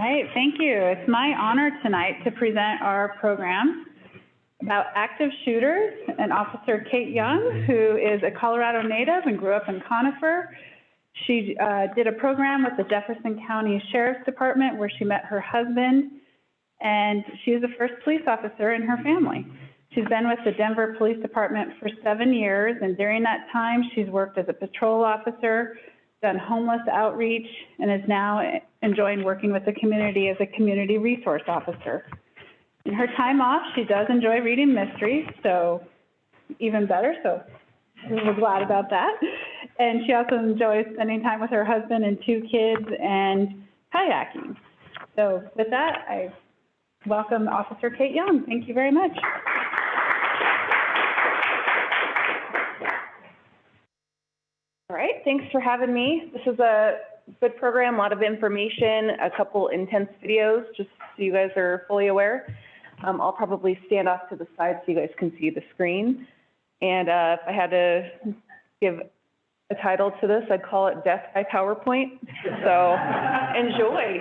right, thank you. It's my honor tonight to present our program about active shooters and Officer Kate Young, who is a Colorado native and grew up in Conifer. She did a program with the Jefferson County Sheriff's Department where she met her husband, and she is the first police officer in her family. She's been with the Denver Police Department for 7 years, and during that time, she's worked as a patrol officer, done homeless outreach, and is now enjoying working with the community as a community resource officer. In her time off, she does enjoy reading mysteries, so even better, so we're glad about that. And she also enjoys spending time with her husband and 2 kids and kayaking. So with that, I welcome Officer Kate Young. Thank you very much. All right, thanks for having me. This is a good program, a lot of information, a couple intense videos, just so you guys are fully aware. I'll probably stand off to the side so you guys can see the screen. And if I had to give a title to this, I'd call it Death by PowerPoint. So enjoy.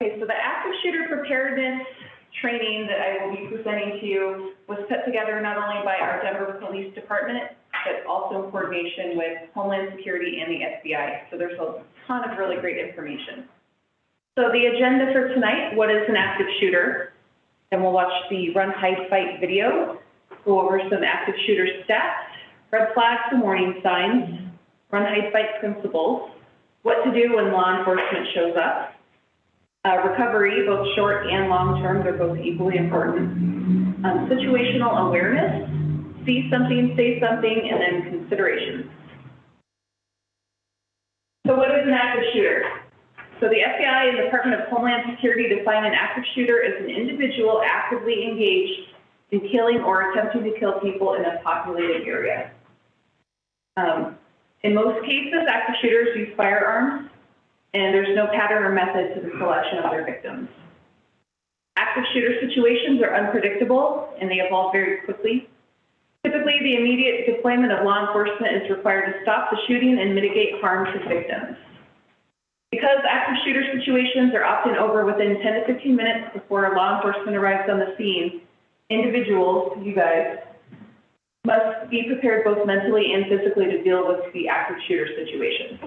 Okay, so the active shooter preparedness training that I will be presenting to you was put together not only by our Denver Police Department, but also in coordination with Homeland Security and the FBI. So there's a ton of really great information. So the agenda for tonight, what is an active shooter? Then we'll watch the run, hide, fight video, go over some active shooter stats, red flags and warning signs, run, hide, fight principles, what to do when law enforcement shows up, recovery, both short and long term, they're both equally important, situational awareness, see something, say something, and then considerations. So what is an active shooter? So the FBI and the Department of Homeland Security define an active shooter as an individual actively engaged in killing or attempting to kill people in a populated area. In most cases, active shooters use firearms, and there's no pattern or method to the selection of their victims. Active shooter situations are unpredictable, and they evolve very quickly. Typically, the immediate deployment of law enforcement is required to stop the shooting and mitigate harm to victims. Because active shooter situations are often over within 10 to 15 minutes before law enforcement arrives on the scene, individuals, you guys, must be prepared both mentally and physically to deal with the active shooter situation.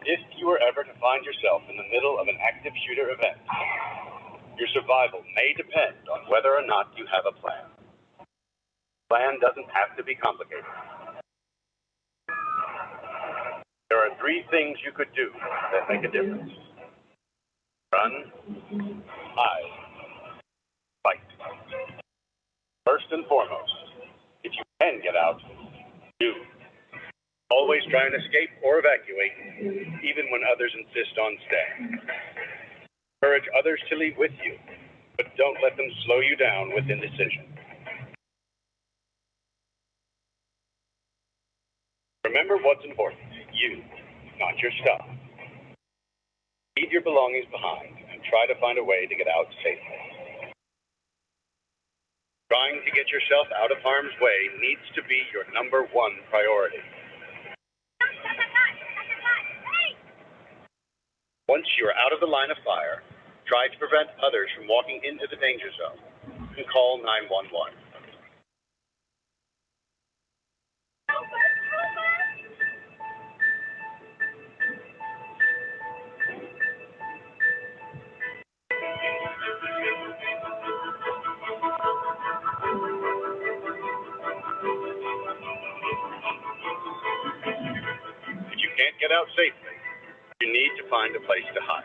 If you were ever to find yourself in the middle of an active shooter event, your survival may depend on whether or not you have a plan. Plan doesn't have to be complicated. There are 3 things you could do that make a difference. Run, hide, fight. First and foremost, if you can get out, do. Always try and escape or evacuate, even when others insist on staying. Encourage others to leave with you, but don't let them slow you down with indecision. Remember what's important, you, not your stuff. Leave your belongings behind and try to find a way to get out safely. Trying to get yourself out of harm's way needs to be your #1 priority. Once you are out of the line of fire, try to prevent others from walking into the danger zone and call 911. If you can't get out safely, you need to find a place to hide.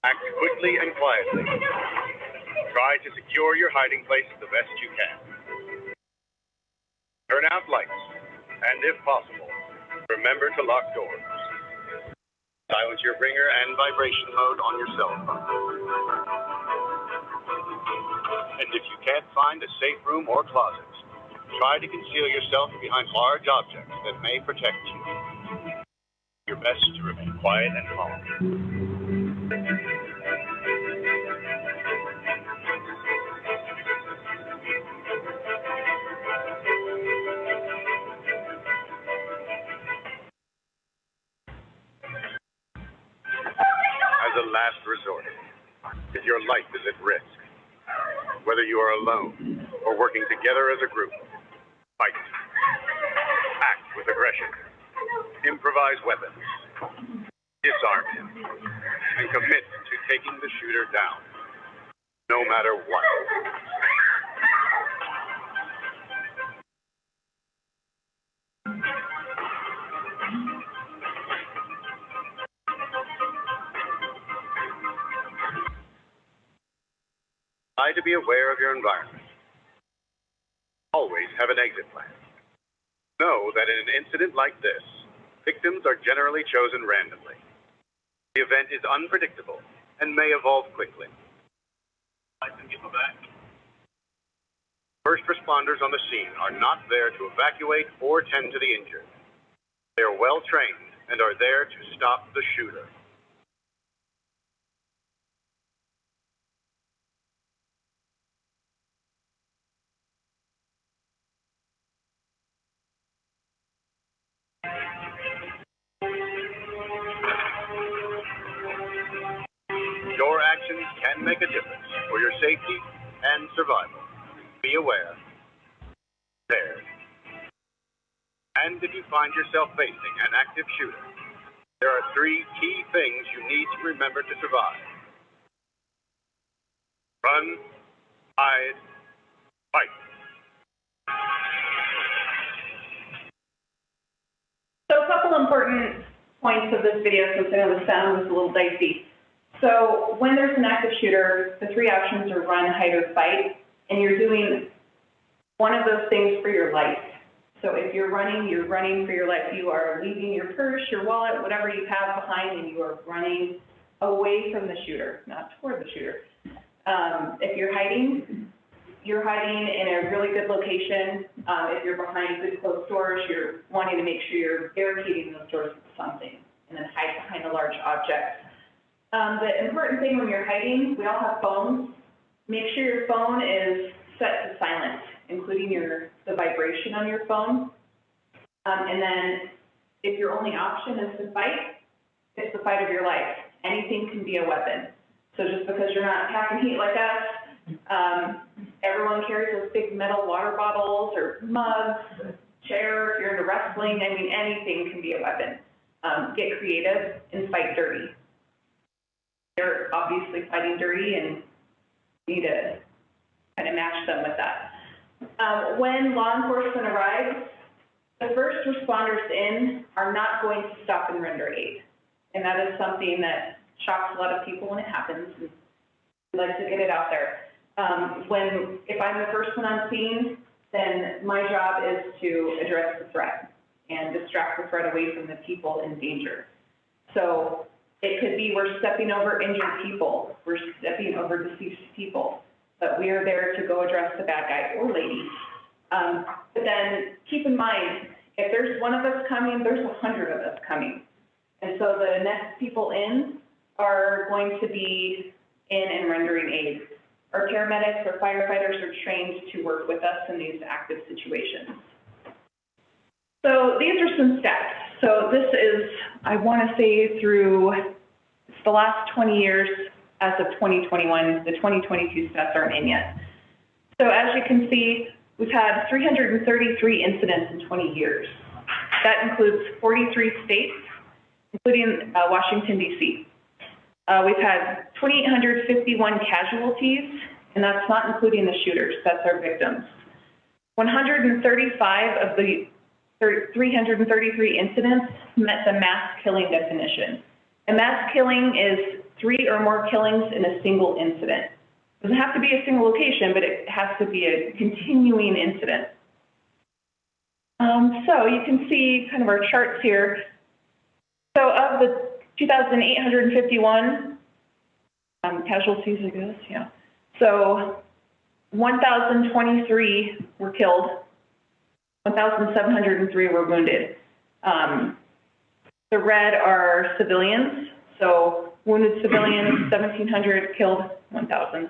Act quickly and quietly. Try to secure your hiding place the best you can. Turn out lights, and if possible, remember to lock doors. Silence your ringer and vibration mode on your cell phone. And if you can't find a safe room or closet, try to conceal yourself behind large objects that may protect you. Do your best to remain quiet and calm. As a last resort, if your life is at risk, whether you are alone or working together as a group, fight. Act with aggression. Improvise weapons. Disarm him. And commit to taking the shooter down, no matter what. Try to be aware of your environment. Always have an exit plan. Know that in an incident like this, victims are generally chosen randomly. The event is unpredictable and may evolve quickly. First responders on the scene are not there to evacuate or tend to the injured. They are well trained and are there to stop the shooter. Your actions can make a difference for your safety and survival. Be aware. Prepared. And if you find yourself facing an active shooter, there are 3 key things you need to remember to survive. Run, hide, fight. So a couple important points of this video, since I know the sound was a little dicey. So when there's an active shooter, the 3 options are run, hide, or fight, and you're doing one of those things for your life. So if you're running for your life. You are leaving your purse, your wallet, whatever you have behind, and you are running away from the shooter, not toward the shooter. If you're hiding in a really good location. If you're behind good closed doors, you're wanting to make sure you're barricading those doors with something, and then hide behind a large object. The important thing when you're hiding, we all have phones. Make sure your phone is set to silent, including the vibration on your phone. And then if your only option is to fight, it's the fight of your life. Anything can be a weapon. So just because you're not packing heat like us, everyone carries those big metal water bottles or mugs, chair, if you're into wrestling, I mean, anything can be a weapon. Get creative and fight dirty. They're obviously fighting dirty and need to kind of match them with that. When law enforcement arrives, the first responders in are not going to stop and render aid. And that is something that shocks a lot of people when it happens. And we like to get it out there. If I'm the first one on scene, then my job is to address the threat and distract the threat away from the people in danger. So it could be we're stepping over injured people, we're stepping over deceased people, but we are there to go address the bad guy or lady But then keep in mind, if there's one of us coming, there's 100 of us coming. And so the next people in are going to be in and rendering aid. Our paramedics or firefighters are trained to work with us in these active situations. So these are some stats. So this is, I want to say through the last 20 years as of 2021, the 2022 stats aren't in yet. So as you can see, we've had 333 incidents in 20 years. That includes 43 states, including Washington, D.C. We've had 2,851 casualties, and that's not including the shooters, that's our victims. 135 of the 333 incidents met the mass killing definition. A mass killing is 3 or more killings in a single incident. It doesn't have to be a single location, but it has to be a continuing incident. So you can see kind of our charts here. So of the 2,851 casualties, I guess, yeah. So 1,023 were killed, 1,703 were wounded. The red are civilians, so wounded civilians, 1,700, killed 1,000.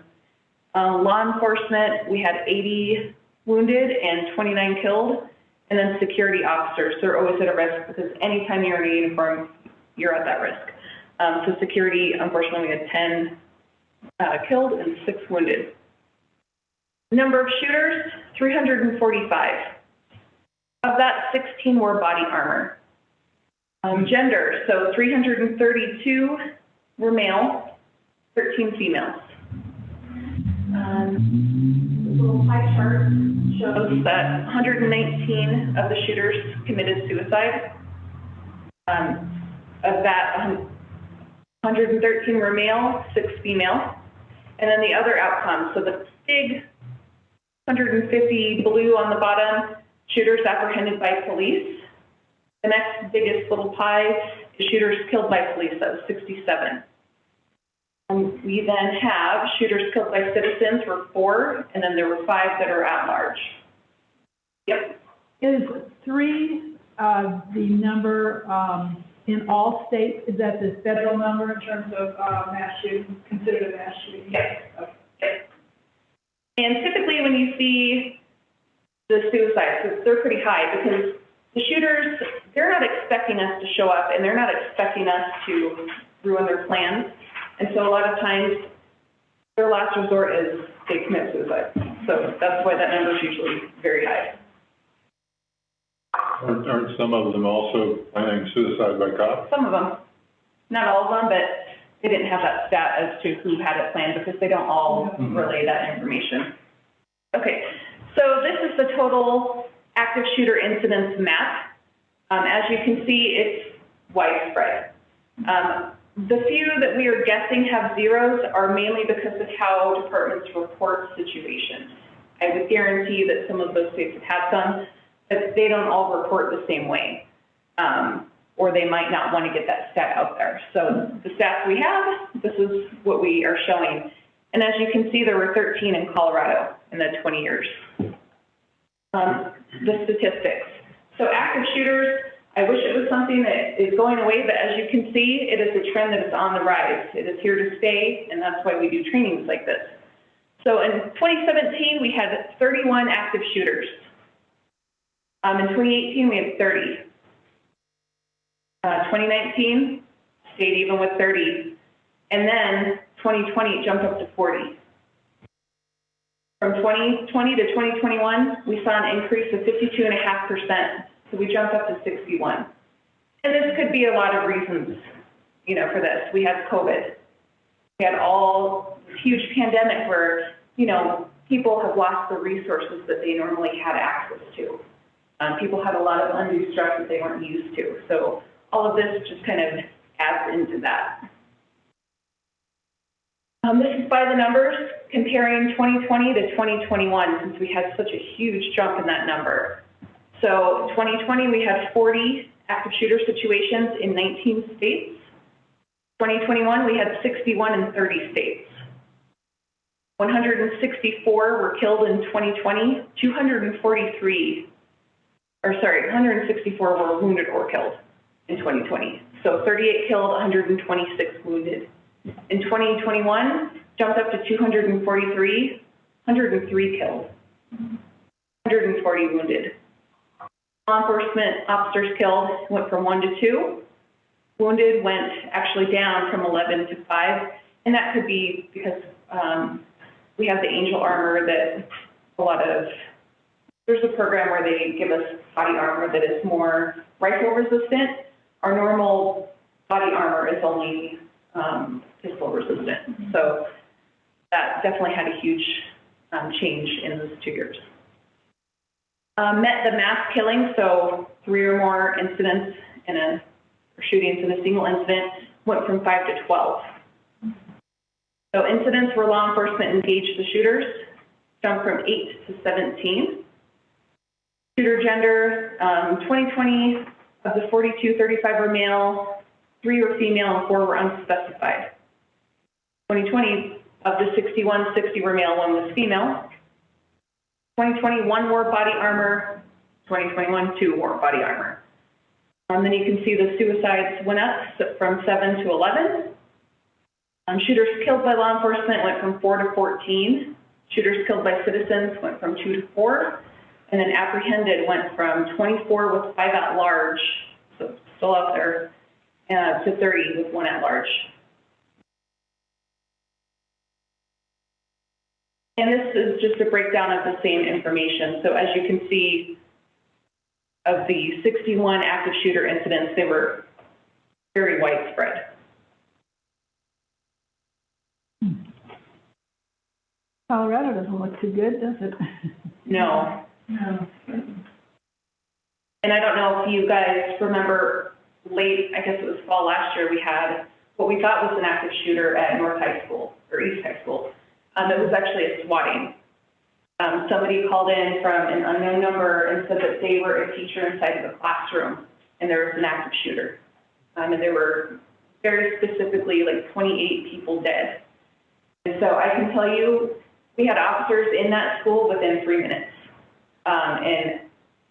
Law enforcement, we had 80 wounded and 29 killed, and then security officers, they're always at a risk because anytime you're in a uniform, you're at that risk. So security, unfortunately, we had 10 killed and 6 wounded. Number of shooters, 345. Of that, 16 wore body armor. Gender, so 332 were male, 13 females. The little pie chart shows that 119 of the shooters committed suicide. Of that, 113 were male, 6 female. And then the other outcomes, so the big 150 blue on the bottom, shooters apprehended by police. The next biggest little pie is shooters killed by police, that was 67. We then have shooters killed by citizens were 4, and then there were 5 that are at large. Yep. Is 3 the number in all states? Is that the federal number in terms of mass shooting, considered a mass shooting? Yes. Okay. Yes. And typically when you see the suicides, they're pretty high because the shooters, they're not expecting us to show up and they're not expecting us to ruin their plans. And so a lot of times their last resort is they commit suicide. So that's why that number is usually very high. Aren't some of them also planning suicide by cop? Some of them, not all of them, but they didn't have that stat as to who had it planned because they don't all relay that information. Okay, so this is the total active shooter incidence map. As you can see, it's widespread. The few that we are guessing have zeros are mainly because of how departments report situations. I would guarantee that some of those states have some, but they don't all report the same way, or they might not want to get that stat out there. So the stats we have, this is what we are showing. And as you can see, there were 13 in Colorado in the 20 years. The statistics. So active shooters, I wish it was something that is going away, but as you can see, it is a trend that is on the rise. It is here to stay, and that's why we do trainings like this. So in 2017, we had 31 active shooters. In 2018, we had 30. 2019, stayed even with 30. And then 2020, it jumped up to 40. From 2020 to 2021, we saw an increase of 52.5%. So we jumped up to 61. And this could be a lot of reasons, you know, for this. We had COVID. We had all this huge pandemic where, you know, people have lost the resources that they normally had access to. People had a lot of undue stress that they weren't used to. So all of this just kind of adds into that. This is by the numbers, comparing 2020 to 2021, since we had such a huge jump in that number. So 2020, we had 40 active shooter situations in 19 states. 2021, we had 61 in 30 states. 164 were killed in 2020, 164 were wounded or killed in 2020. So 38 killed, 126 wounded. In 2021, jumped up to 243, 103 killed, 140 wounded. Law enforcement officers killed went from 1 to 2. Wounded went actually down from 11 to 5, and that could be because we have the Angel armor that there's a program where they give us body armor that is more rifle resistant. Our normal body armor is only pistol resistant. So that definitely had a huge change in those 2 years. The mass killing, so 3 or more incidents or shootings in a single incident, went from 5 to 12. So incidents where law enforcement engaged the shooters jumped from 8 to 17. Shooter gender, 2020 of the 42, 35 were male, 3 were female, and 4 were unspecified. 2020 of the 61, 60 were male, 1 was female. 2021 wore body armor, 2021 2 wore body armor. And then you can see the suicides went up from 7 to 11. Shooters killed by law enforcement went from 4 to 14. Shooters killed by citizens went from 2 to 4. And then apprehended went from 24 with 5 at large, so still out there, to 30 with 1 at large. And this is just a breakdown of the same information. So as you can see, of the 61 active shooter incidents, they were very widespread. Colorado doesn't look too good, does it? No. No. And I don't know if you guys remember late, I guess it was fall last year, we had what we thought was an active shooter at North High School, or East High School. It was actually a swatting. Somebody called in from an unknown number and said that they were a teacher inside of a classroom and there was an active shooter. And there were very specifically like 28 people dead. And so I can tell you, we had officers in that school within 3 minutes. And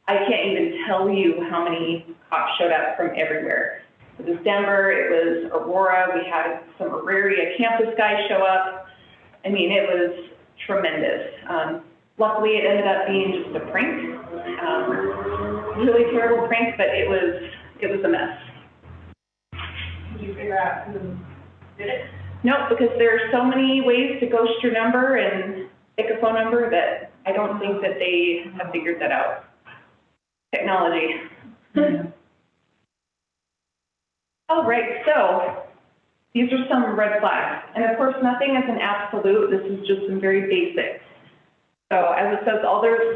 I can't even tell you how many cops showed up from everywhere. It was Denver, it was Aurora, we had some Auraria campus guys show up. I mean, it was tremendous. Luckily, it ended up being just a prank, really terrible prank, but it was a mess. Did you figure out who did it? Nope, because there are so many ways to ghost your number and pick a phone number that I don't think that they have figured that out. Technology. All right, so these are some red flags. And of course, nothing is an absolute. This is just some very basic. So as it says,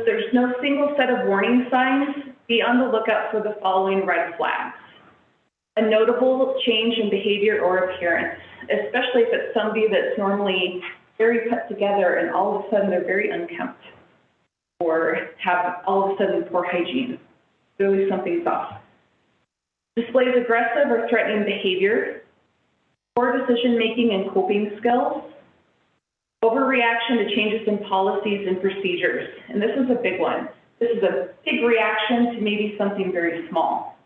there's no single set of warning signs. Be on the lookout for the following red flags. A notable change in behavior or appearance, especially if it's somebody that's normally very put together and all of a sudden they're very unkempt or have all of a sudden poor hygiene. Clearly something's off. Displays aggressive or threatening behavior, poor decision-making and coping skills, overreaction to changes in policies and procedures. And this is a big one. This is a big reaction to maybe something very small.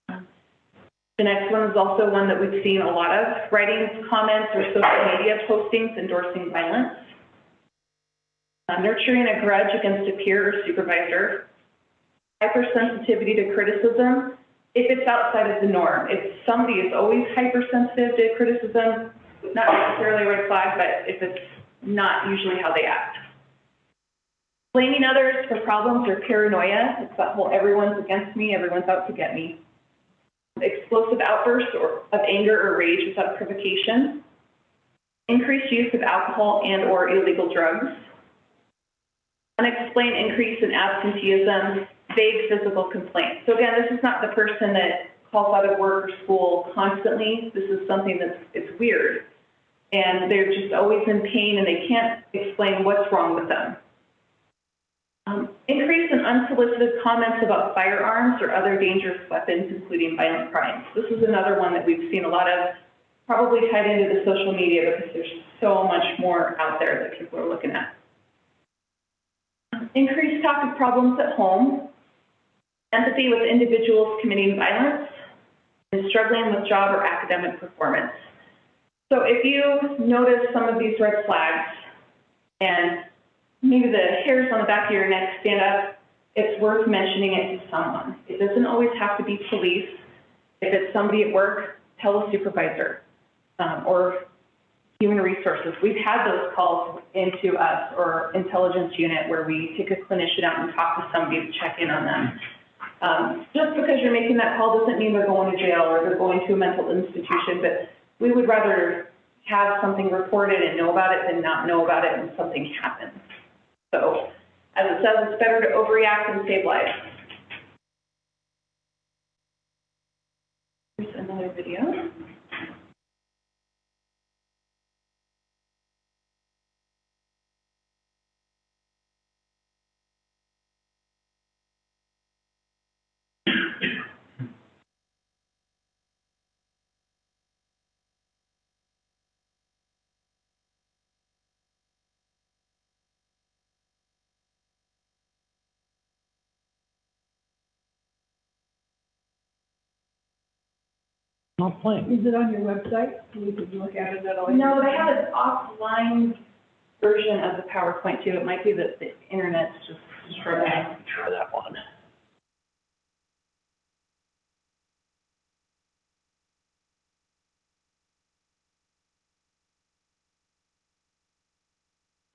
The next one is also one that we've seen a lot of, writing comments or social media postings endorsing violence. Nurturing a grudge against a peer or supervisor. Hypersensitivity to criticism, if it's outside of the norm. If somebody is always hypersensitive to criticism, not necessarily a red flag, but if it's not usually how they act. Blaming others for problems or paranoia, it's that whole everyone's against me, everyone's out to get me. Explosive outbursts of anger or rage without provocation. Increased use of alcohol and or illegal drugs. Unexplained increase in absenteeism, vague physical complaints. So again, this is not the person that calls out of work or school constantly. This is something it's weird. And they're just always in pain and they can't explain what's wrong with them. Increase in unsolicited comments about firearms or other dangerous weapons, including violent crimes. This is another one that we've seen a lot of. probably tied into the social media because there's so much more out there that people are looking at. Increased talk of problems at home, empathy with individuals committing violence, and struggling with job or academic performance. So if you notice some of these red flags and maybe the hairs on the back of your neck stand up, it's worth mentioning it to someone. It doesn't always have to be police. If it's somebody at work, tell a supervisor or human resources. We've had those calls into us or intelligence unit where we take a clinician out and talk to somebody to check in on them. Just because you're making that call doesn't mean they're going to jail or they're going to a mental institution, but we would rather have something reported and know about it than not know about it when something happens. So, as it says, it's better to overreact and save lives. Here's another video. Not playing. Is it on your website? We could look at it at all? No, they have an offline version of the PowerPoint too. It might be that the internet's just struggling. Try that one.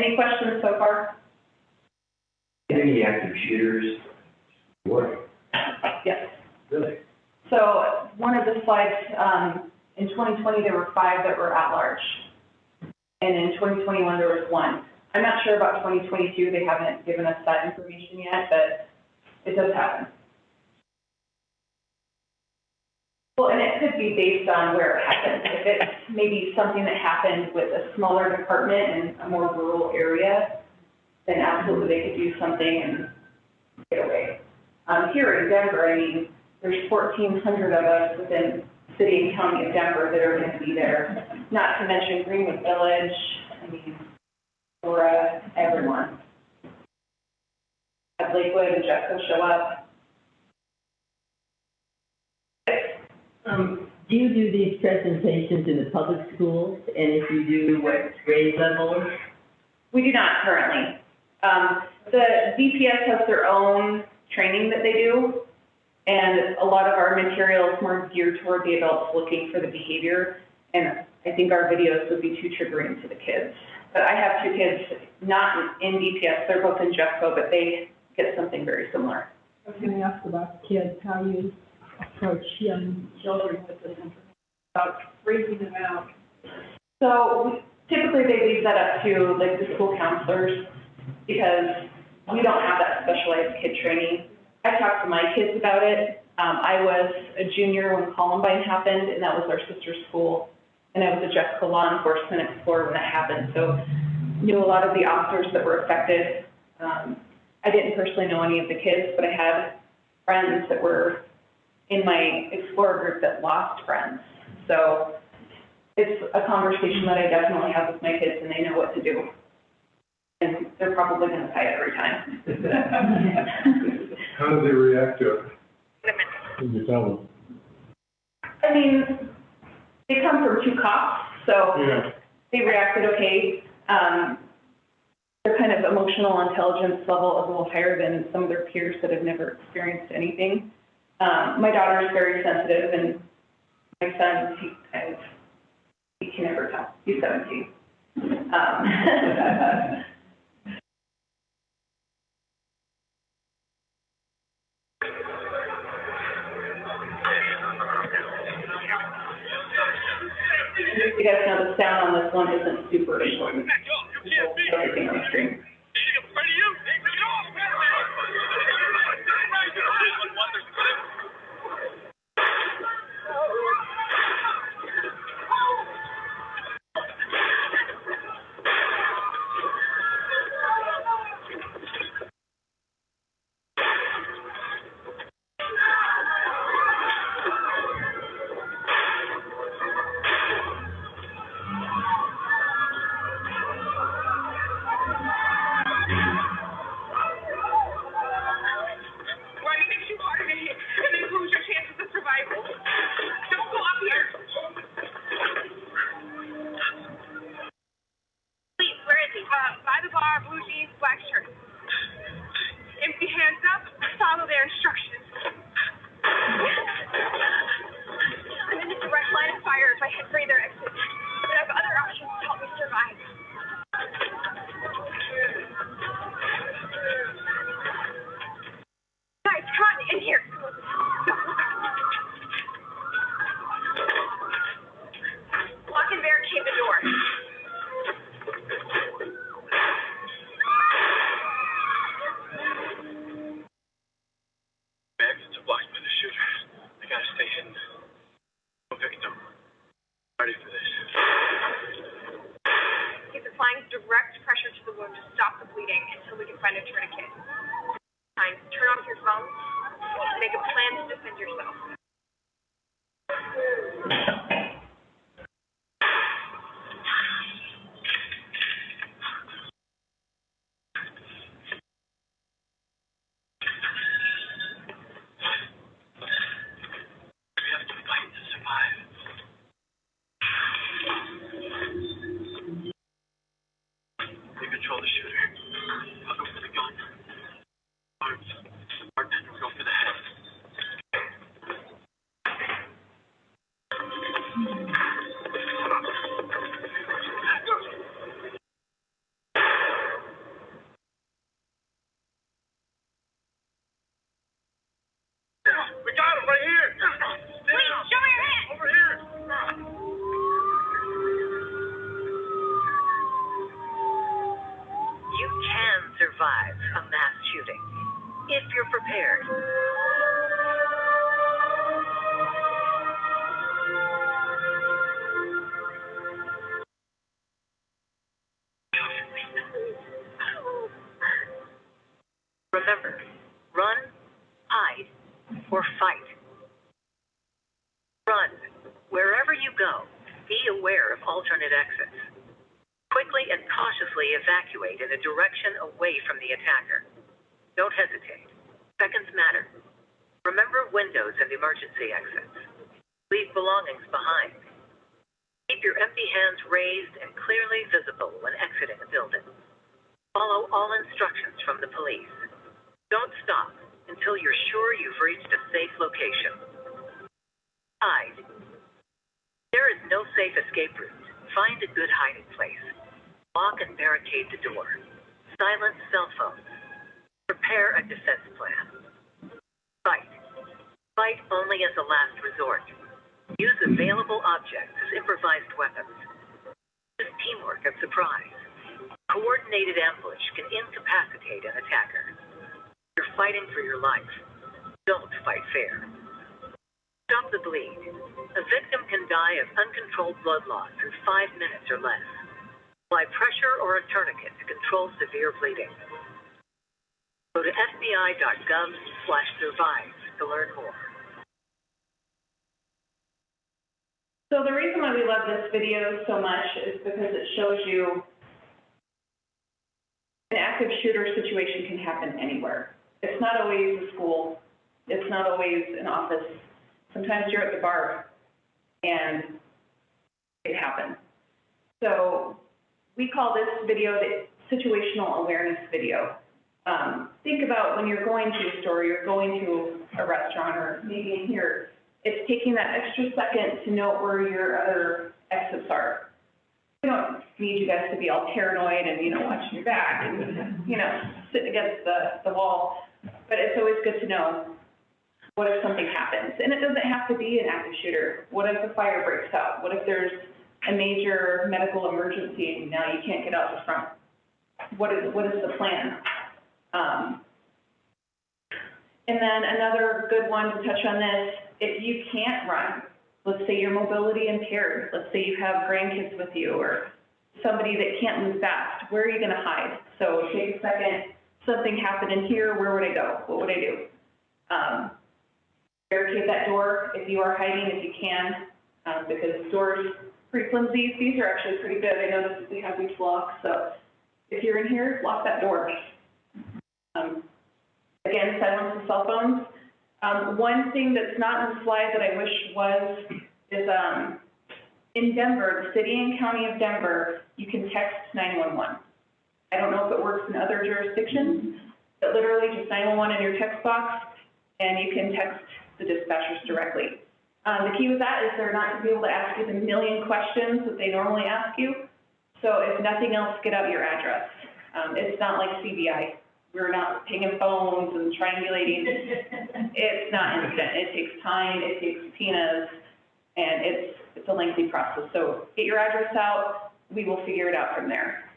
Any questions so far? Any active shooters work? Yes. Really? So one of the slides, in 2020, there were 5 that were at large. And in 2021, there was 1. I'm not sure about 2022. They haven't given us that information yet, but it does happen. Well, and it could be based on where it happened. If it's maybe something that happened with a smaller department in a more rural area, then absolutely they could do something and get away. Here in Denver, I mean, there's 1,400 of us within city and county of Denver that are going to be there. Not to mention Greenwood Village, I mean, Aurora, everyone. Have Lakewood and Jefferson show up. Do you do these presentations in the public schools? And if you do, what grade levels? We do not currently. The DPS has their own training that they do, and a lot of our material is more geared toward the adults looking for the behavior, and I think our videos would be too triggering to the kids. But I have 2 kids not in DPS, they're both in Jeffco, but they get something very similar. I was going to ask about the kids, how you approach young children with this information, about freezing them out. So typically they leave that up to like the school counselors because we don't have that specialized kid training. I talked to my kids about it. I was a junior when Columbine happened, and that was our sister school. And I was a Jeffco law enforcement explorer when that happened. So knew a lot of the officers that were affected. I didn't personally know any of the kids, but I had friends that were in my explorer group that lost friends. So it's a conversation that I definitely have with my kids, and they know what to do. And they're probably going to fight every time. How do they react to it? Can you tell them? I mean, they come from 2 cops, so Yeah. they reacted okay. Their kind of emotional intelligence level is a little higher than some of their peers that have never experienced anything. My daughter is very sensitive, and my son, he can never tell. He's 17. You guys know the sound on this one isn't super important. Everything on the screen. Ready for this. Keep applying direct pressure to the wound to stop the bleeding until we can find a tourniquet. Time. Turn off your phone. Make a plan to defend yourself. Control the shooter. I'll go for the gun. Arms. Bartender will go for the head. We got him right here. Please, show me your hand. Over here. You can survive a mass shooting if you're prepared. Remember, run, hide, or fight. Run. Wherever you go, be aware of alternate exits. Quickly and cautiously evacuate in a direction away from the attacker. Don't hesitate. Seconds matter. Remember windows and emergency exits. Leave belongings behind. Keep your empty hands raised and clearly visible when exiting a building. Follow all instructions from the police. Don't stop until you're sure you've reached a safe location. Hide. There is no safe escape route. Find a good hiding place. Lock and barricade the door. Silence cell phones. Prepare a defense plan. Fight. Fight only as a last resort. Use available objects as improvised weapons. Use teamwork and surprise. Coordinated ambush can incapacitate an attacker. You're fighting for your life. Don't fight fair. Stop the bleed. A victim can die of uncontrolled blood loss in 5 minutes or less. Apply pressure or a tourniquet to control severe bleeding. Go to fbi.gov/survive to learn more. So the reason why we love this video so much is because it shows you an active shooter situation can happen anywhere. It's not always a school. It's not always an office. Sometimes you're at the bar and it happens. So we call this video the situational awareness video. Think about when you're going to a store, you're going to a restaurant, or maybe in here, it's taking that extra second to know where your other exits are. We don't need you guys to be all paranoid and, watching your back and, sitting against the wall. But it's always good to know, what if something happens? And it doesn't have to be an active shooter. What if a fire breaks out? What if there's a major medical emergency and now you can't get out the front? What is the plan? And then another good one to touch on this, if you can't run, let's say you're mobility impaired, let's say you have grandkids with you or somebody that can't move fast, where are you gonna hide? So take a second, something happened in here, where would I go? What would I do? Barricade that door if you are hiding, if you can, because doors are pretty flimsy. These are actually pretty good. I noticed that they have these locks, so if you're in here, lock that door. Again, silence the cell phones. One thing that's not in the slide that I wish was is in Denver, the city and county of Denver, you can text 911. I don't know if it works in other jurisdictions, but literally just 911 in your text box, and you can text the dispatchers directly. The key with that is they're not going to be able to ask you the million questions that they normally ask you. So if nothing else, get out your address. It's not like CBI. We're not pinging phones and triangulating. It's not instant. It takes time, it takes subpoenas, and it's a lengthy process. So get your address out. We will figure it out from there.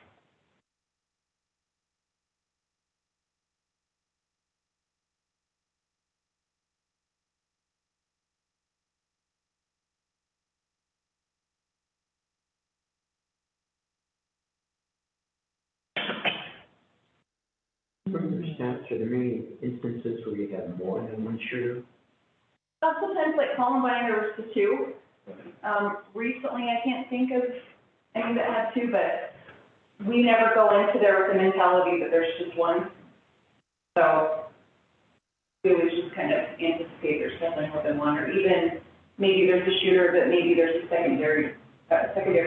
From your stats, are there many instances where you have more than one shooter? Sometimes like Columbine, there was the two. Recently, I can't think of any that had two, but we never go into there with the mentality that there's just one. So we always just kind of anticipate there's definitely more than one, or even maybe there's a shooter, but maybe there's a secondary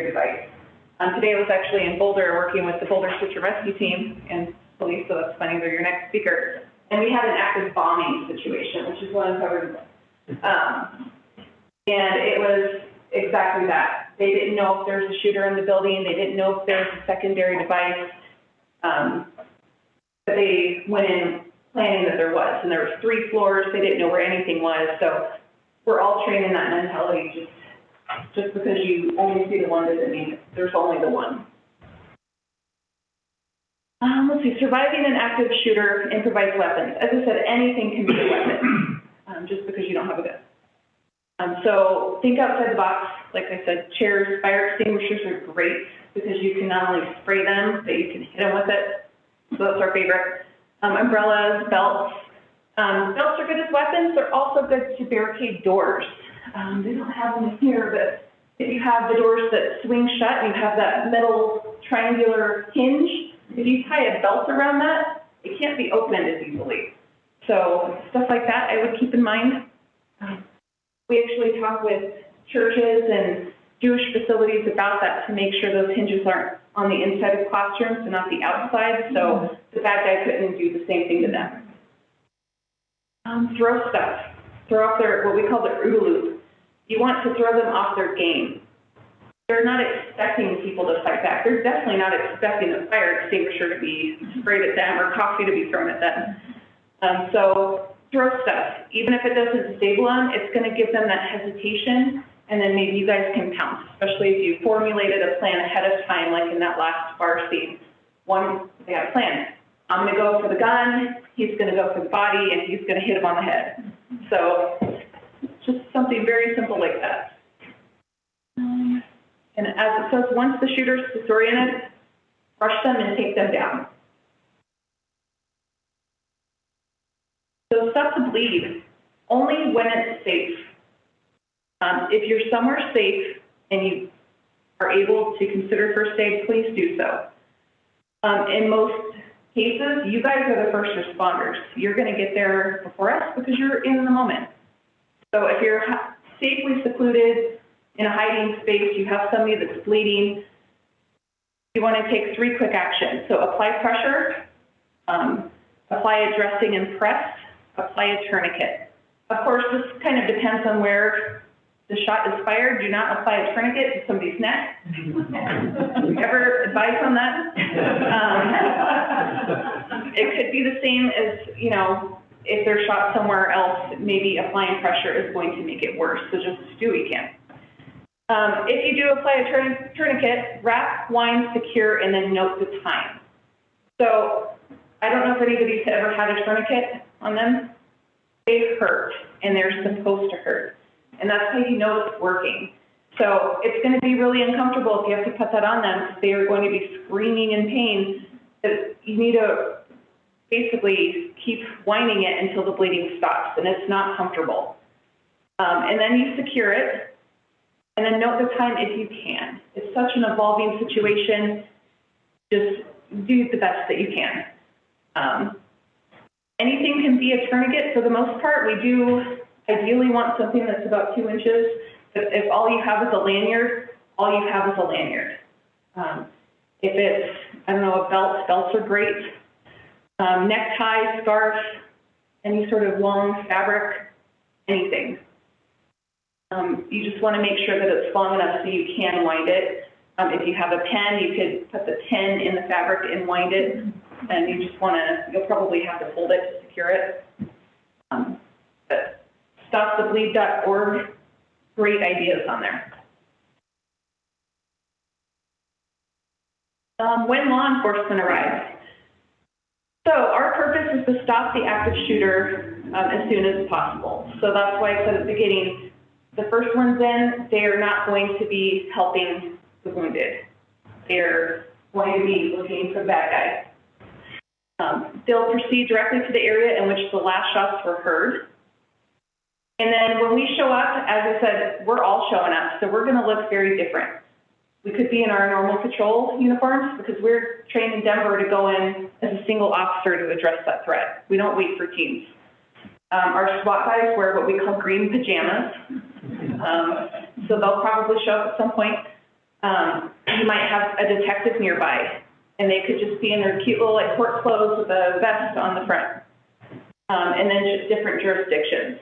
device. Today I was actually in Boulder working with the Boulder Search and Rescue team and police, so that's funny, they're your next speaker. And we had an active bombing situation, which is what I'm covering. And it was exactly that. They didn't know if there was a shooter in the building. They didn't know if there was a secondary device. But they went in planning that there was. And there was 3 floors. They didn't know where anything was. So we're all trained in that mentality. Just because you only see the one doesn't mean there's only the one. Let's see, surviving an active shooter, improvised weapons. As I said, anything can be a weapon, just because you don't have a gun. So think outside the box. Like I said, chairs, fire extinguishers are great because you can not only spray them, but you can hit them with it. So that's our favorite. Umbrellas, belts. Belts are good as weapons. They're also good to barricade doors. They don't have them here, but if you have the doors that swing shut, you have that metal triangular hinge. If you tie a belt around that, it can't be opened as easily. So stuff like that I would keep in mind. We actually talk with churches and Jewish facilities about that to make sure those hinges aren't on the inside of classrooms and not the outside, so the bad guy couldn't do the same thing to them. Throw stuff. Throw off their, what we call the OODA loop. You want to throw them off their game. They're not expecting people to fight back. They're definitely not expecting a fire extinguisher to be sprayed at them or coffee to be thrown at them. So throw stuff. Even if it doesn't disable them, it's going to give them that hesitation, and then maybe you guys can pounce, especially if you formulated a plan ahead of time, like in that last bar scene. They had a plan. I'm going to go for the gun, he's going to go for the body, and he's going to hit him on the head. So just something very simple like that. And as it says, once the shooter's disoriented, rush them and take them down. So stop the bleed, only when it's safe. If you're somewhere safe and you are able to consider first aid, please do so. In most cases, you guys are the first responders. You're going to get there before us because you're in the moment. So if you're safely secluded in a hiding space, you have somebody that's bleeding, you want to take 3 quick actions. So apply pressure, apply a dressing and press, apply a tourniquet. Of course, this kind of depends on where the shot is fired. Do not apply a tourniquet to somebody's neck. Ever advise on that? It could be the same as, you know, if they're shot somewhere else, maybe applying pressure is going to make it worse. So just do what you can. If you do apply a tourniquet, wrap, wind, secure, and then note the time. So I don't know if anybody's ever had a tourniquet on them. They hurt, and they're supposed to hurt. And that's how you know it's working. So it's going to be really uncomfortable if you have to put that on them because they are going to be screaming in pain. You need to basically keep winding it until the bleeding stops, and it's not comfortable. And then you secure it, and then note the time if you can. It's such an evolving situation. Just do the best that you can. Anything can be a tourniquet for the most part. We do ideally want something that's about 2 inches. But if all you have is a lanyard, all you have is a lanyard. If it's, I don't know, a belt, belts are great. Necktie, scarf, any sort of long fabric, anything. You just want to make sure that it's long enough so you can wind it. If you have a pen, you could put the pen in the fabric and wind it. And you just want to, you'll probably have to hold it to secure it. But stopthebleed.org, great ideas on there. When law enforcement arrives. So our purpose is to stop the active shooter as soon as possible. So that's why I said at the beginning, the first ones in, they are not going to be helping the wounded. They're going to be looking for the bad guys. They'll proceed directly to the area in which the last shots were heard. And then when we show up, as I said, we're all showing up, so we're going to look very different. We could be in our normal patrol uniforms because we're trained in Denver to go in as a single officer to address that threat. We don't wait for teams. Our SWAT guys wear what we call green pajamas, so they'll probably show up at some point. You might have a detective nearby, and they could just be in their cute little like court clothes with a vest on the front, and then just different jurisdictions.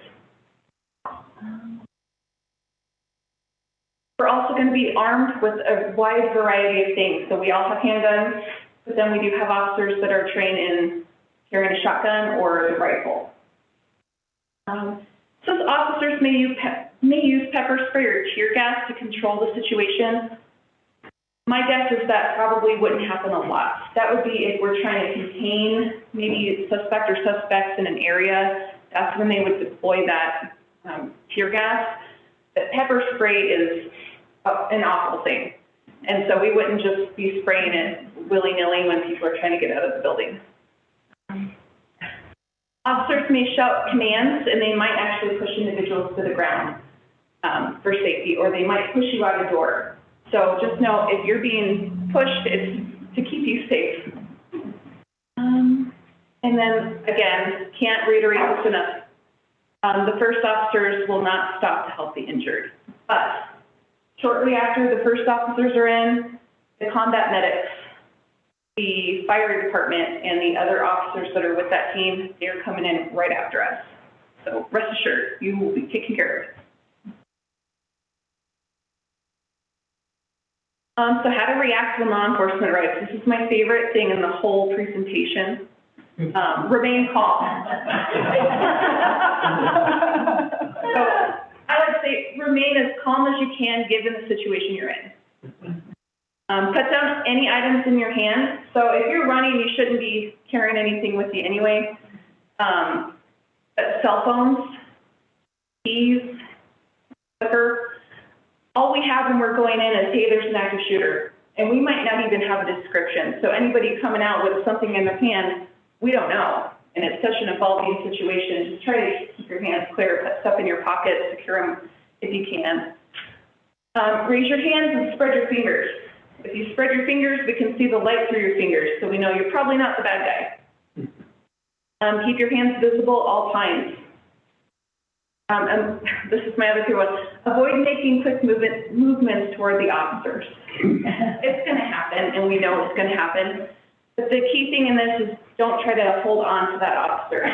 We're also going to be armed with a wide variety of things. So we all have handguns, but then we do have officers that are trained in carrying a shotgun or the rifle. Some officers may use pepper spray or tear gas to control the situation. My guess is that probably wouldn't happen a lot. That would be if we're trying to contain maybe suspect or suspects in an area. That's when they would deploy that tear gas. But pepper spray is an awful thing. And so we wouldn't just be spraying it willy-nilly when people are trying to get out of the building. Officers may shout commands, and they might actually push individuals to the ground for safety, or they might push you out a door. So just know if you're being pushed, it's to keep you safe. And then, again, can't reiterate this enough. The first officers will not stop to help the injured. But shortly after the first officers are in, the combat medics, the fire department, and the other officers that are with that team, they're coming in right after us. So rest assured, you will be taken care of. So how to react to law enforcement rights. This is my favorite thing in the whole presentation. Remain calm. So I would say remain as calm as you can given the situation you're in. Put down any items in your hand. So if you're running, you shouldn't be carrying anything with you anyway. Cell phones, keys, liquor. All we have when we're going in is, hey, there's an active shooter. And we might not even have a description. So anybody coming out with something in their hand, we don't know. And it's such an evolving situation. Just try to keep your hands clear, put stuff in your pocket, secure them if you can. Raise your hands and spread your fingers. If you spread your fingers, we can see the light through your fingers, so we know you're probably not the bad guy. Keep your hands visible all times. And this is my other two ones. Avoid making quick movements toward the officers. It's going to happen, and we know it's going to happen. But the key thing in this is don't try to hold on to that officer,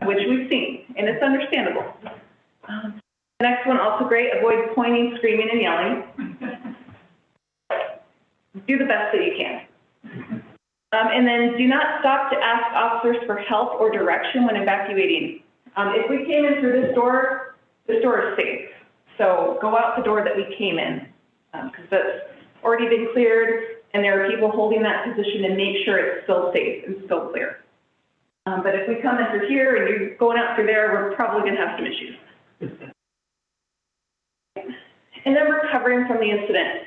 which we've seen, and it's understandable. The next one, also great, avoid pointing, screaming, and yelling. Do the best that you can. And then do not stop to ask officers for help or direction when evacuating. If we came in through this door is safe. So go out the door that we came in, because that's already been cleared, and there are people holding that position to make sure it's still safe and still clear. But if we come in through here and you're going out through there, we're probably going to have some issues. And then recovering from the incident.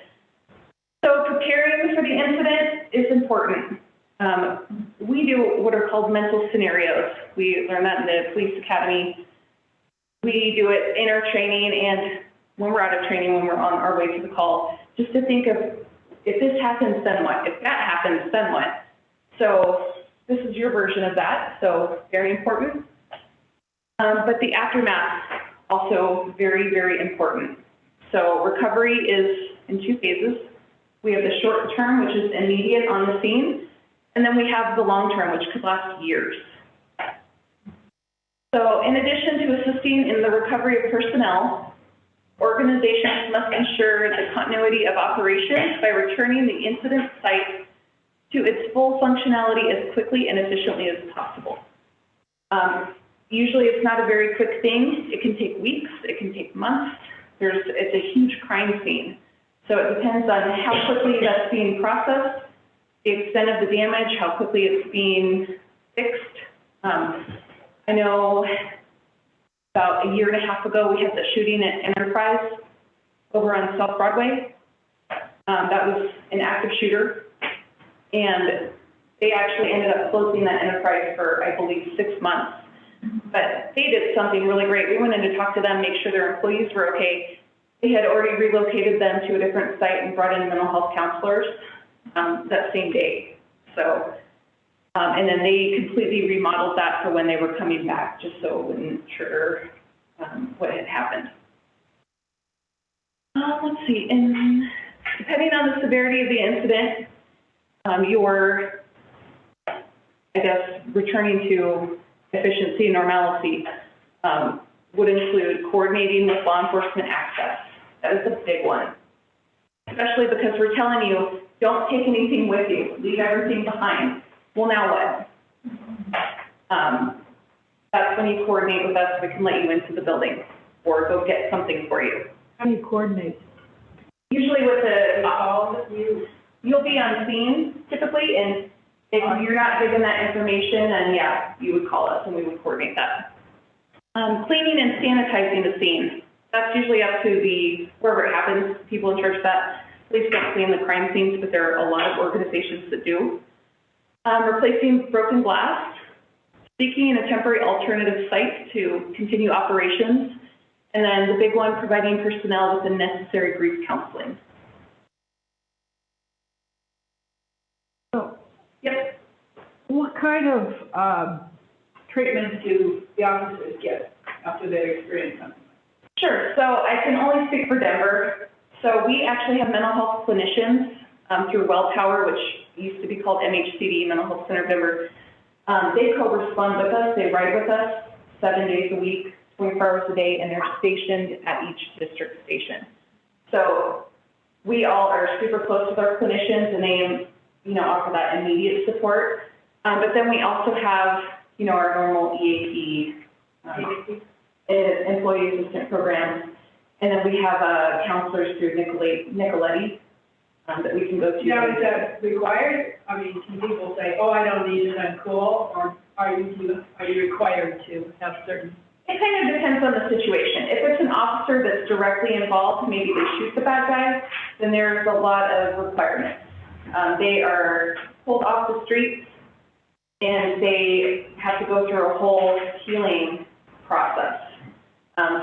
So preparing for the incident is important. We do what are called mental scenarios. We learn that in the police academy. We do it in our training and when we're out of training, when we're on our way to the call, just to think of, if this happens, then what? If that happens, then what? So this is your version of that, so very important. But the aftermath, also very, very important. So recovery is in two phases. We have the short term, which is immediate on the scene, and then we have the long term, which could last years. So in addition to assisting in the recovery of personnel, organizations must ensure the continuity of operations by returning the incident site to its full functionality as quickly and efficiently as possible. Usually it's not a very quick thing. It can take weeks, it can take months. It's a huge crime scene. So it depends on how quickly that's being processed, the extent of the damage, how quickly it's being fixed. I know about a year and a half ago, we had the shooting at Enterprise over on South Broadway. That was an active shooter. And They actually ended up closing that enterprise for, I believe, 6 months. But they did something really great. We went in to talk to them, make sure their employees were okay. They had already relocated them to a different site and brought in mental health counselors that same day. So, and then they completely remodeled that for when they were coming back, just so it wouldn't trigger what had happened. Let's see, and depending on the severity of the incident, your, I guess, returning to efficiency and normalcy would include coordinating with law enforcement access. That is a big one, especially because we're telling you, don't take anything with you, leave everything behind. Well, now what? That's when you coordinate with us, we can let you into the building or go get something for you. How do you coordinate? Usually with you'll be on scene typically, and if you're not given that information, then yeah, you would call us and we would coordinate that. Cleaning and sanitizing the scene. That's usually up to wherever it happens, people in charge of that. Police don't clean the crime scenes, but there are a lot of organizations that do. Replacing broken glass, seeking a temporary alternative site to continue operations, and then the big one, providing personnel with the necessary grief counseling. So, Yep. what kind of treatment do the officers get after they experience something? Sure, so I can only speak for Denver. So we actually have mental health clinicians through Welltower, which used to be called MHCD, Mental Health Center of Denver. They co-respond with us, they ride with us 7 days a week, 24 hours a day, and they're stationed at each district station. So we all are super close with our clinicians, and they, offer that immediate support. But then we also have, our normal EAP, employee assistant programs, and then we have counselors through Nicoletti that we can go to. Now, is that required? I mean, can people say, oh, I don't need it, I'm cool, or are you required to have certain? It kind of depends on the situation. If it's an officer that's directly involved, maybe they shoot the bad guy, then there's a lot of requirements. They are pulled off the streets, and they have to go through a whole healing process.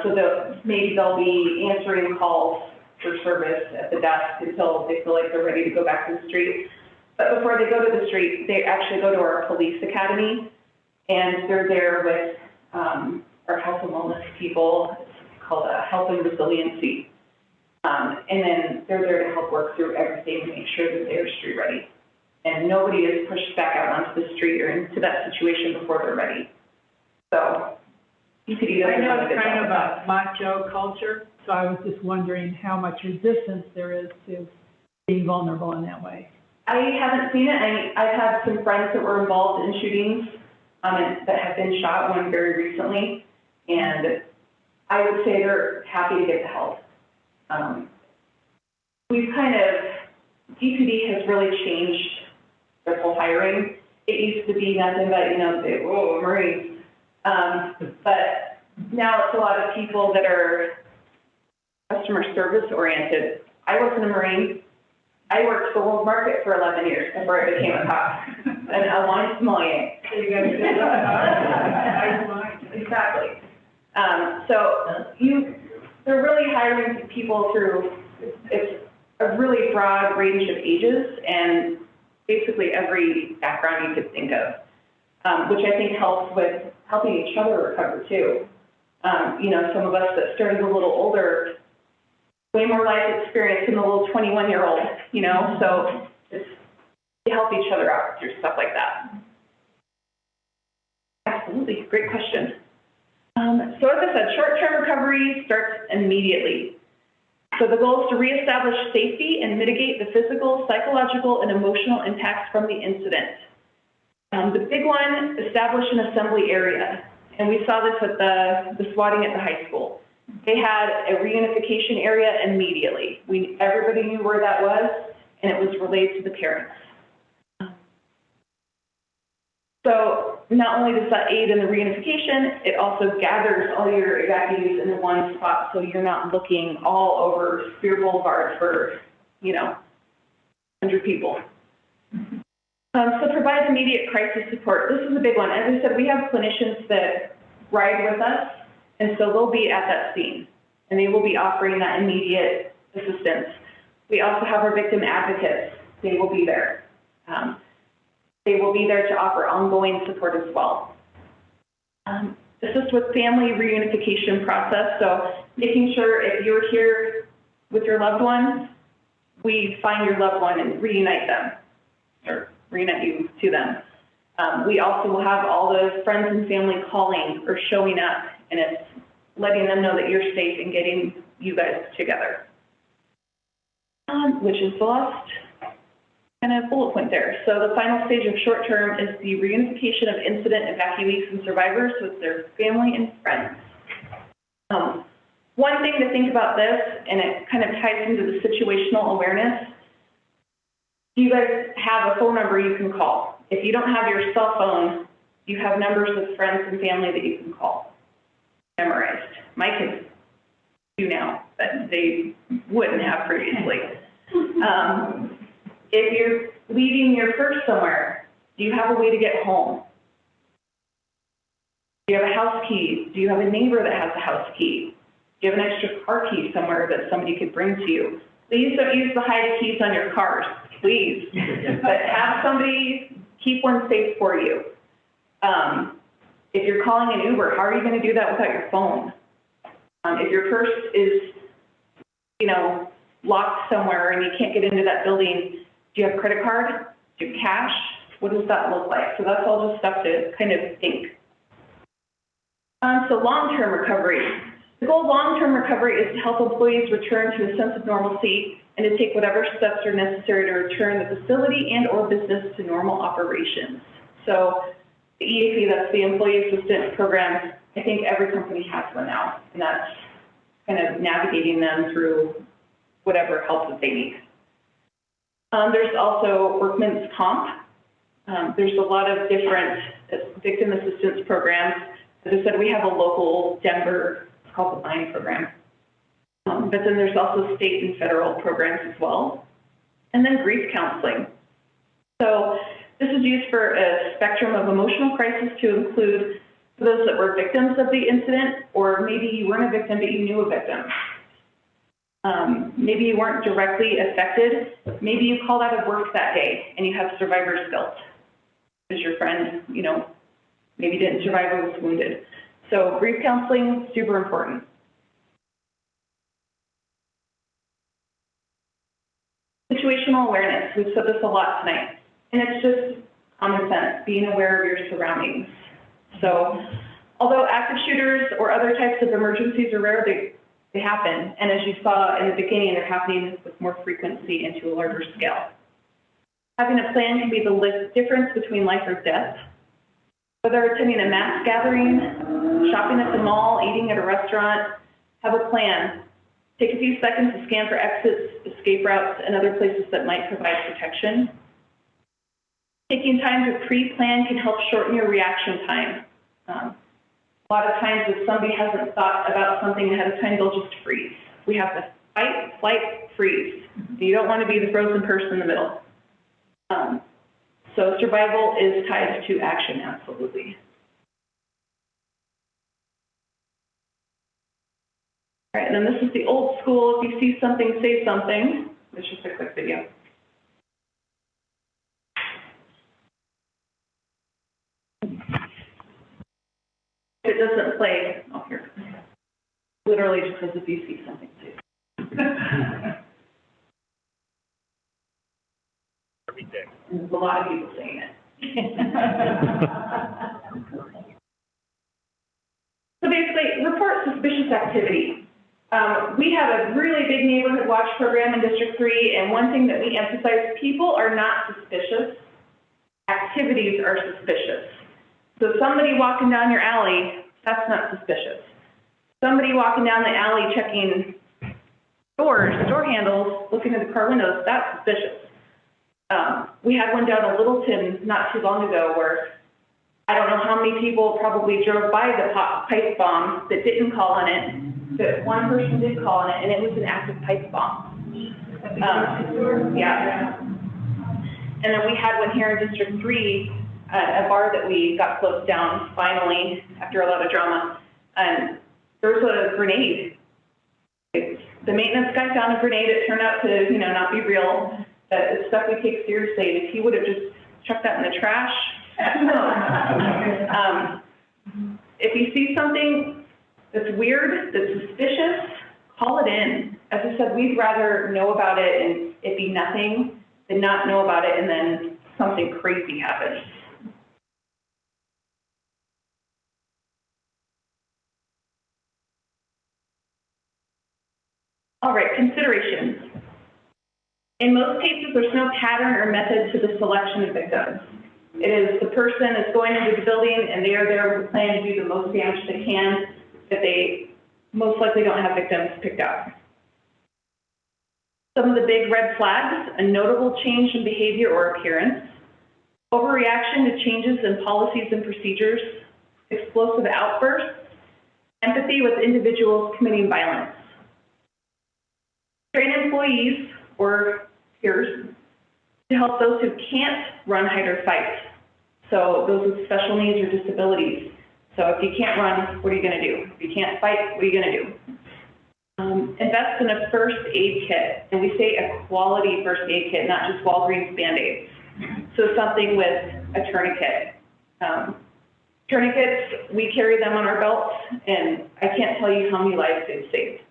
So maybe they'll be answering calls for service at the desk until they feel like they're ready to go back to the street. But before they go to the street, they actually go to our police academy, and they're there with our health and wellness people. It's called Health and Resiliency. And then they're there to help work through everything to make sure that they're street ready. And nobody is pushed back out onto the street or into that situation before they're ready. So DPD doesn't I know have a good it's kind job of a macho culture, so I was just wondering how much resistance there is to being vulnerable in that way. I haven't seen it. I've had some friends that were involved in shootings that have been shot, one very recently, and I would say they're happy to get the help. DPD has really changed their whole hiring. It used to be nothing but, Marines. But now it's a lot of people that are customer service oriented. I wasn't a Marine. I worked for World Market for 11 years before I became a cop, and a wine sommelier. So you guys Exactly. They're really hiring people through, it's a really broad range of ages and basically every background you could think of, which I think helps with helping each other recover too. Some of us that started a little older, way more life experience than the little 21-year-old, so it's to help each other out through stuff like that. Absolutely, great question. So as I said, short-term recovery starts immediately. So the goal is to reestablish safety and mitigate the physical, psychological, and emotional impacts from the incident. The big one, establish an assembly area. And we saw this at the swatting at the high school. They had a reunification area immediately. Everybody knew where that was, and it was relayed to the parents. So not only does that aid in the reunification, it also gathers all your evacuees in one spot so you're not looking all over Spear Boulevard for, 100 people. So provide immediate crisis support. This is a big one. As I said, we have clinicians that ride with us, and so they'll be at that scene, and they will be offering that immediate assistance. We also have our victim advocates. They will be there. They will be there to offer ongoing support as well. Assist with family reunification process. So making sure if you're here with your loved one, we find your loved one and reunite them, or reunite you to them. We also will have all the friends and family calling or showing up, and it's letting them know that you're safe and getting you guys together. Which is the last kind of bullet point there. So the final stage of short term is the reunification of incident evacuees and survivors with their family and friends. One thing to think about this, and it kind of ties into the situational awareness, you guys have a phone number you can call. If you don't have your cell phone, you have numbers of friends and family that you can call, memorized. My kids do now, but they wouldn't have previously. If you're leaving your purse somewhere, do you have a way to get home? Do you have a house key? Do you have a neighbor that has a house key? Do you have an extra car key somewhere that somebody could bring to you? Please don't use the hide keys on your cars, please. But have somebody keep one safe for you. If you're calling an Uber, how are you going to do that without your phone? If your purse is, locked somewhere and you can't get into that building, do you have a credit card? Do you have cash? What does that look like? So that's all just stuff to kind of think. So long-term recovery. The goal of long-term recovery is to help employees return to a sense of normalcy and to take whatever steps are necessary to return the facility and or business to normal operations. So the EAP, that's the Employee Assistance Program, I think every company has one now, and that's kind of navigating them through whatever help that they need. There's also workman's comp. There's a lot of different victim assistance programs. As I said, we have a local Denver, it's called the LINE program. But then there's also state and federal programs as well. And then grief counseling. So this is used for a spectrum of emotional crisis to include those that were victims of the incident, or maybe you weren't a victim, but you knew a victim. Maybe you weren't directly affected. Maybe you called out of work that day and you have survivor's guilt because your friend, maybe didn't survive or was wounded. So grief counseling, super important. Situational awareness, we've said this a lot tonight, and it's just common sense, being aware of your surroundings. So although active shooters or other types of emergencies are rare, they happen, and as you saw in the beginning, they're happening with more frequency and to a larger scale. Having a plan can be the difference between life or death. Whether attending a mass gathering, shopping at the mall, eating at a restaurant, have a plan. Take a few seconds to scan for exits, escape routes, and other places that might provide protection. Taking time to pre-plan can help shorten your reaction time. A lot of times if somebody hasn't thought about something ahead of time, they'll just freeze. We have to fight, flight, freeze. You don't want to be the frozen person in the middle. So survival is tied to action, absolutely. All right, and then this is the old school, if you see something, say something. It's just a quick video. If it doesn't play, oh, here. Literally just says if you see something, say something. Every day. There's a lot of people saying it. So basically, report suspicious activity. We have a really big neighborhood watch program in District 3, and one thing that we emphasize, people are not suspicious, activities are suspicious. So somebody walking down your alley, that's not suspicious. Somebody walking down the alley checking doors, door handles, looking at the car windows, that's suspicious. We had one down in Littleton not too long ago where I don't know how many people probably drove by the pipe bomb that didn't call on it, but one person did call on it, and it was an active pipe bomb. Yeah. And then we had one here in District 3, a bar that we got closed down finally after a lot of drama. And there was a grenade. The maintenance guy found a grenade. It turned out to, not be real. But it's stuff we take seriously. And if he would have just chucked that in the trash, who knows? If you see something that's weird, that's suspicious, call it in. As I said, we'd rather know about it and it be nothing than not know about it and then something crazy happens. All right, considerations. In most cases, there's no pattern or method to the selection of victims. It is the person that's going into the building and they are there with a plan to do the most damage they can, that they most likely don't have victims picked out. Some of the big red flags: a notable change in behavior or appearance, overreaction to changes in policies and procedures, explosive outbursts, empathy with individuals committing violence. Train employees or peers to help those who can't run, hide, or fight. So those with special needs or disabilities. So if you can't run, what are you going to do? If you can't fight, what are you going to do? Invest in a first aid kit, and we say a quality first aid kit, not just Walgreens Band-Aids. So something with a tourniquet. Tourniquets, we carry them on our belts, and I can't tell you how many lives they've saved.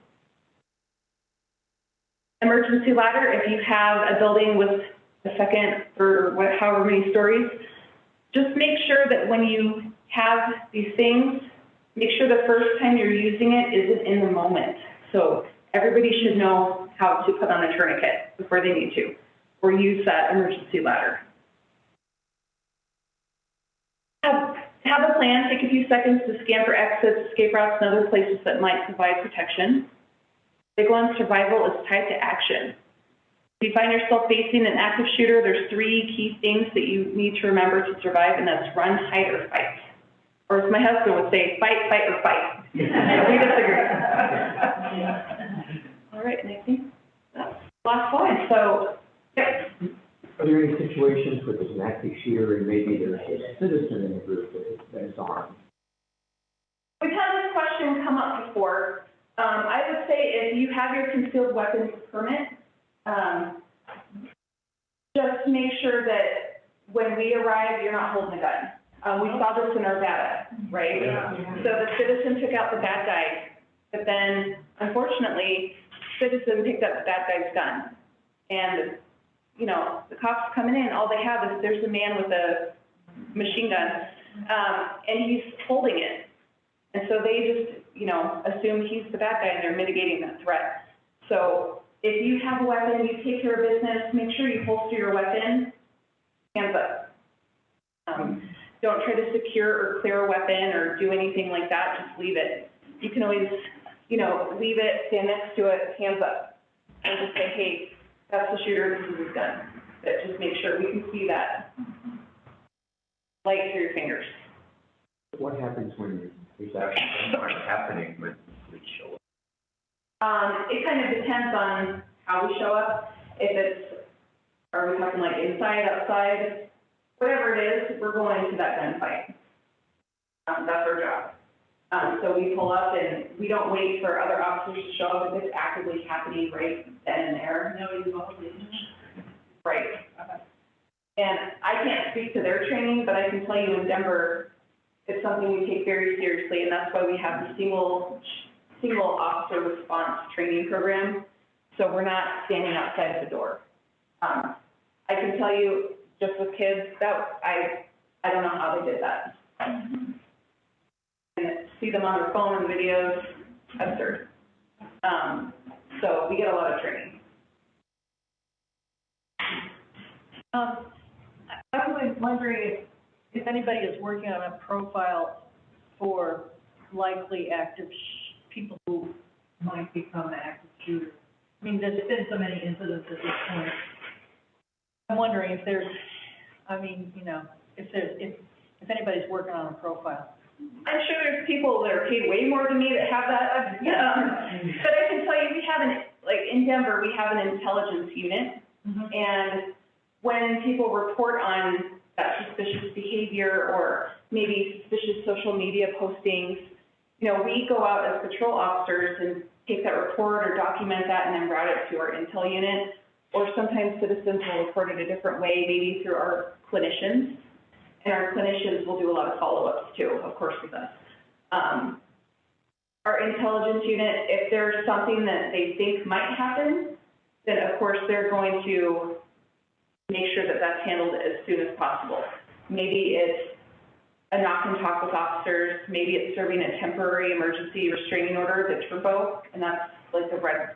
Emergency ladder: if you have a building with a second, third, or however many stories, just make sure that when you have these things, make sure the first time you're using it isn't in the moment. So everybody should know how to put on a tourniquet before they need to, or use that emergency ladder. Have a plan. Take a few seconds to scan for exits, escape routes, and other places that might provide protection. Big one: survival is tied to action. If you find yourself facing an active shooter, there's 3 key things that you need to remember to survive, and that's run, hide, or fight. Or as my husband would say, fight, fight, or fight. We disagree. All right, and I think that's the last slide. So, yeah. Are there any situations where there's an active shooter and maybe there's a citizen in the group that is armed? We've had this question come up before. I would say if you have your concealed weapons permit, just make sure that when we arrive, you're not holding a gun. We saw this in our data, right? Yeah. So the citizen took out the bad guy, but then unfortunately, citizen picked up the bad guy's gun. And, the cops coming in, all they have is there's a man with a machine gun, and he's holding it. And so they just, assume he's the bad guy and they're mitigating that threat. So if you have a weapon, you take care of business, make sure you holster your weapon, hands up. Don't try to secure or clear a weapon or do anything like that, just leave it. You can always, leave it, stand next to it, hands up. And just say, hey, that's the shooter, this is his gun. But just make sure we can see that light through your fingers. What happens when there's actually something happening when police show up? It kind of depends on how we show up. If it's, are we talking like inside, outside, whatever it is, we're going into that gunfight. That's our job. So we pull up and we don't wait for other officers to show up if it's actively happening right then and there. Right. And I can't speak to their training, but I can tell you in Denver, it's something we take very seriously, and that's why we have the single officer response training program. So we're not standing outside of the door. I can tell you, just with kids, that I don't know how they did that. And see them on their phone and videos, absurd. So we get a lot of training. I was wondering if anybody is working on a profile for likely active people who might become active shooters. I mean, there's been so many incidents at this point. I'm wondering if there's, if anybody's working on a profile. I'm sure there's people that are paid way more than me that have that. But I can tell you, we have in Denver, we have an intelligence unit, and when people report on that suspicious behavior or maybe suspicious social media postings, we go out as patrol officers and take that report or document that and then route it to our intel unit. Or sometimes citizens will report it a different way, maybe through our clinicians. And our clinicians will do a lot of follow-ups too, of course, with us. Our intelligence unit, if there's something that they think might happen, then of course they're going to make sure that that's handled as soon as possible. Maybe it's a knock and talk with officers, maybe it's serving a temporary emergency restraining order that's revoked, and that's like the red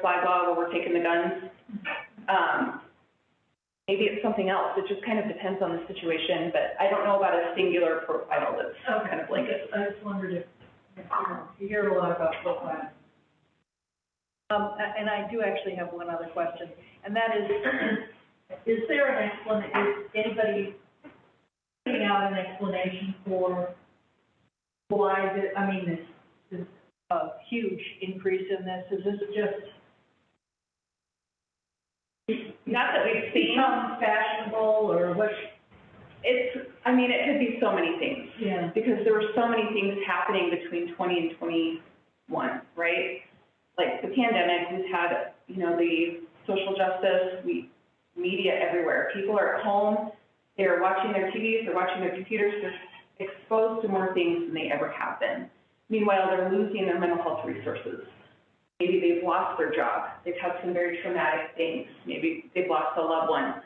flag law where we're taking the guns. Maybe it's something else. It just kind of depends on the situation, but I don't know about a singular profile that's kind of blanket. I just wondered if, you hear a lot about profiling. And I do actually have one other question, and that is there an explanation, is anybody putting out an explanation for why this a huge increase in this? Is this just not that we've seen become fashionable or what? It could be so many things. Yeah. Because there were so many things happening between 20 and 21, right? Like the pandemic, we've had, the social justice, media everywhere. People are at home, they're watching their TVs, they're watching their computers, they're exposed to more things than they ever have been. Meanwhile, they're losing their mental health resources. Maybe they've lost their job. They've had some very traumatic things. Maybe they've lost a loved one.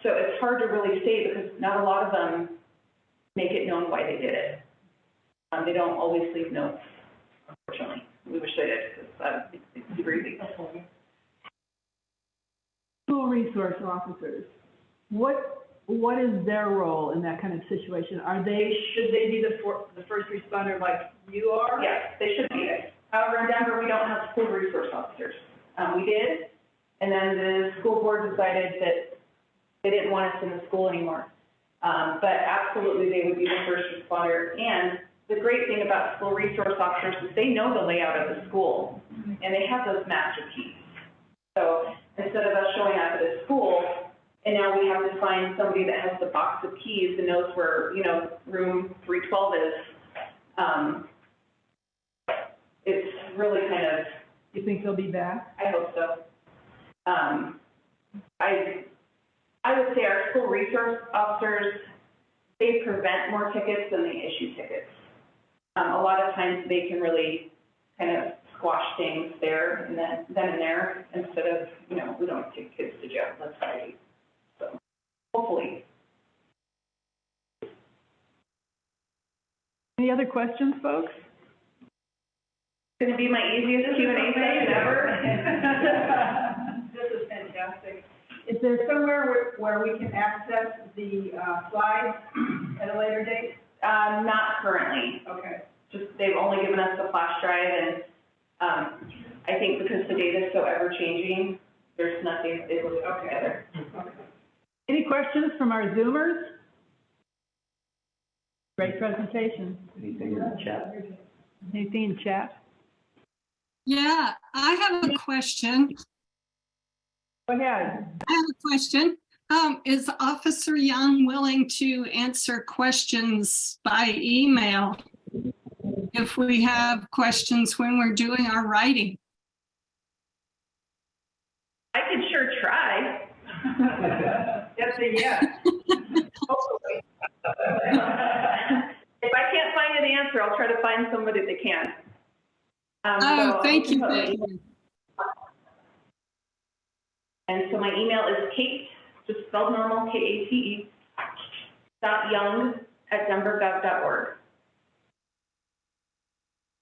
So it's hard to really say because not a lot of them make it known why they did it. They don't always leave notes, unfortunately. We wish they did because it's super easy. School resource officers, what is their role in that kind of situation? Should they be the first responder like you are? Yes, they should be. However, in Denver, we don't have school resource officers. We did, and then the school board decided that they didn't want us in the school anymore. But absolutely, they would be the first responder. And the great thing about school resource officers is they know the layout of the school, and they have those master keys. So instead of us showing up at a school, and now we have to find somebody that has the box of keys and knows where, room 312 is. It's really kind of. You think they'll be back? I hope so. I would say our school resource officers, they prevent more tickets than they issue tickets. A lot of times they can really kind of squash things there and then and there instead of, we don't take kids to jail, let's fight. So hopefully. Any other questions, folks? It's going to be my easiest Q&A session ever. This is fantastic. Is there somewhere where we can access the slides at a later date? Not currently. Okay. Just they've only given us the flash drive, and I think because the data is so ever-changing, there's nothing they will put together. Okay. Any questions from our Zoomers? Great presentation. Anything in the chat? Anything in chat? Yeah, I have a question. Go ahead. I have a question. Is Officer Young willing to answer questions by email if we have questions when we're doing our writing? I could sure try. Yes, yes. Hopefully. If I can't find an answer, I'll try to find somebody that can. Thank you. Thank you. And so my email is Kate, just spelled normal, Kate, .young@denvergov.org.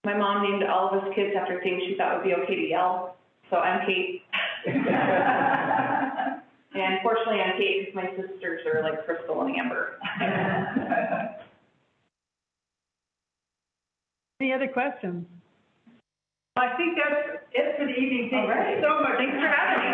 My mom named all of us kids after things she thought would be okay to yell, so I'm Kate. And fortunately, I'm Kate because my sisters are like Crystal and Amber. Any other questions? I think that's it for the evening. Thank you so much. Thanks for having me.